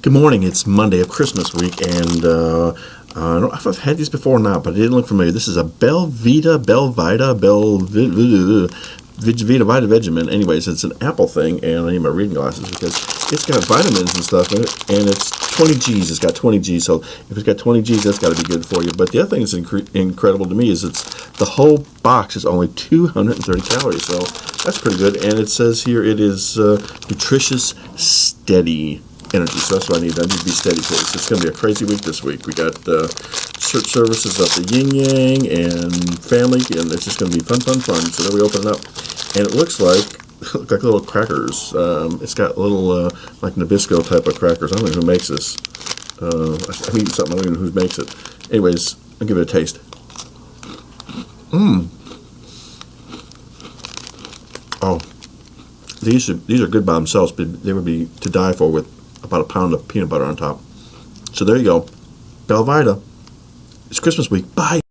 Good morning. It's Monday of Christmas week, and I don't know if I've had these before or not, but it didn't look familiar. This is a Belvita Vita Vegemin. Anyways, it's an apple thing, and I need my reading glasses because it's got vitamins and stuff in it, and it's 20 G's. It's got 20 G's, so if it's got 20 G's, that's got to be good for you. But the other thing that's incredible to me is the whole box is only 230 calories, so that's pretty good. And it says here it is nutritious, steady energy, so that's what I need. I need to be steady pace. It's going to be a crazy week this week. We got search services up the yin yang and family, and it's just going to be fun. So then we open it up, and it looks like little crackers. It's got little like Nabisco type of crackers. I don't know who makes this. I'm eating something. I don't even know who makes it. Anyways, I'll give it a taste. Oh, these are good by themselves, but they would be to die for with about a pound of peanut butter on top. So there you go. Belvita. It's Christmas week. Bye.